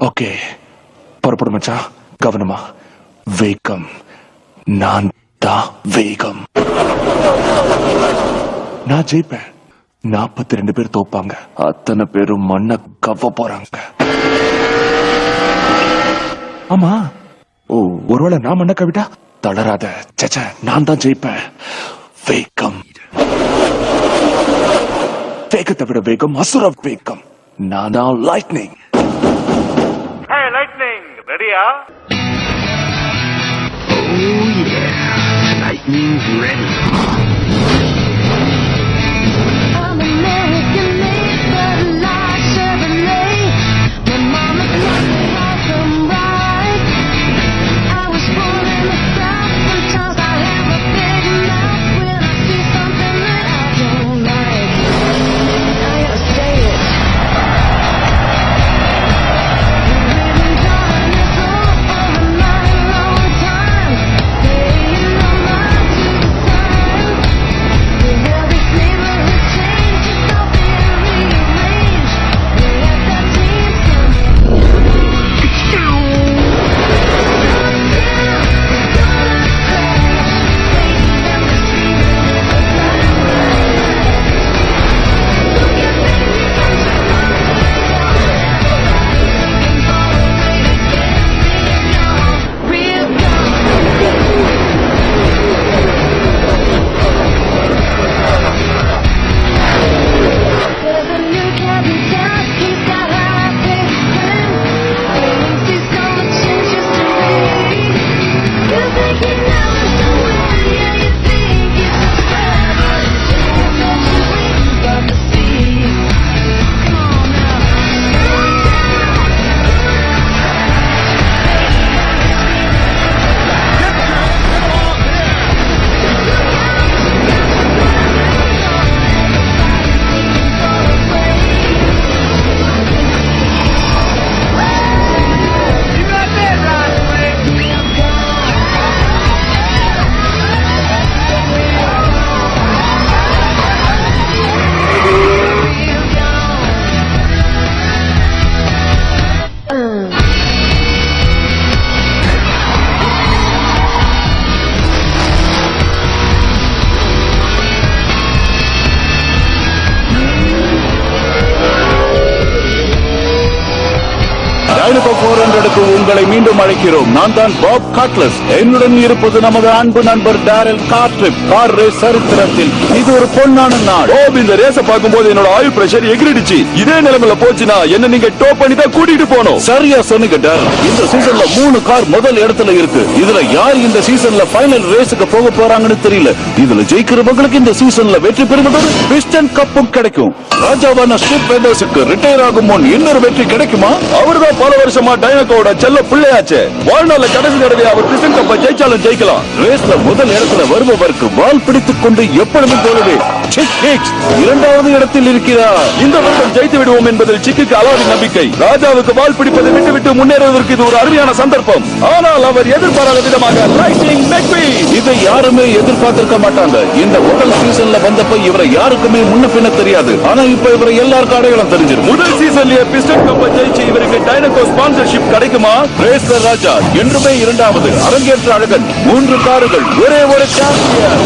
Okay புறப்படும் மச்சான். கவனமா. வேகம். நான் தான் வேகம். நான் ஜெயிப்பேன். 42 பேர் தோப்பாங்க. அத்தனை பேரும் மண்ணை கவ போறாங்க. ஆமா, ஓ ஒருவேளை நான் மண்ணை கவிட்டா? தளராத. சச்ச, நான் தான் ஜெயிப்பேன். வேகம். வேகத்தை விட வேகம் அசுர வேகம். நான் தான் லைட்னிங். லைட்னிங் ரெடியா? Oh yeah, lightning's ready. I'm American made, but alive Chevrolet. My mama taught me how to ride. I was born in the South. Sometimes I have a big mouth when I see something that I don't like. I gotta say it. Living darkness over my long time. Staying on my to the sun. With every flavor it changes, something rearranged. Let that dream come There's a new cat in town, he's got high-paced friends. Thinks he's gonna change history. You think he knows the way, yeah, you think he's so clever. Don't know what you're about to see. Come on now. டைனகோ 400க்கு உங்களை மீண்டும் அழைக்கிறோம். நான் தான் pop காட்லஸ். என்னுடன் இருப்பது நமது அன்பு நண்பர் டேரல் கார்ட்ரிப். கார் ரேஸ் சரித்திரத்தில் இது ஒரு பொன்னான நாள். இந்த ரேஸ பார்க்கும்போது என்னோட ஆயில் பிரஷர் எகிரிடுச்சு. இதே நிலைமையில போச்சுன்னா என்ன நீங்க டோ பண்ணி தான் கூட்டிட்டு போகணும். சரியா சொன்னீங்க டேரல். இந்த சீசன்ல 3 கார் முதல் இடத்துல இருக்கு. இதுல யார் இந்த சீசன்ல ஃபைனல் ரேஸுக்கு போக போறாங்கன்னு தெரியல. இதுல ஜெயிக்கிறவங்களுக்கு இந்த சீசன்ல வெற்றி பெறுவதோடு பிஸ்டன் கப்பும் கிடைக்கும். ராஜாவான ஸ்ட்ரிப் வெண்டர்ஸுக்கு ரிட்டையர் ஆகும் முன் இன்னொரு வெற்றி கிடைக்குமா? அவர்தான் பல வருஷமா டைனகோட செல்ல பிள்ளையாச்சே. வாழ்நாள்ல கடைசி தடவை அவர் பிஸ்டன் கப்பை ஜெயிச்சாலும் ஜெயிக்கலாம். ரேஸ்ல முதல் இடத்துல வருபவருக்கு வால் பிடித்துக் கொண்டு எப்பொழுதும் போலவே இரண்டாவது இடத்தில் இருக்கிறார். இந்த வருடம் ஜெயித்து விடுவோம் என்பதில் சிக்குக்கு அலாதி நம்பிக்கை. ராஜாவுக்கு வால் பிடிப்பதை விட்டுவிட்டு முன்னேறுவதற்கு இது ஒரு அருமையான சந்தர்ப்பம். ஆனால் அவர் எதிர்பாராத விதமாக லைட்னிங் மெக்வீன். இதை யாருமே எதிர்பார்த்திருக்க மாட்டாங்க. இந்த முதல் சீசன்ல வந்தப்ப இவரை யாருக்குமே முன்ன பின்ன தெரியாது. ஆனா இப்ப இவரை எல்லாருக்கும் அடையாளம் தெரிஞ்சிருக்கு. முதல் சீசன்லயே பிஸ்டன் கப்பை ஜெயிச்சு இவருக்கு டைனகோ ஸ்பான்சர்ஷிப் கிடைக்குமா? ரேஸ்ல ராஜா என்றுமே இரண்டாவது. அரங்கேற்ற அழகன். 3 கார்கள், ஒரே ஒரு சாம்பியன்.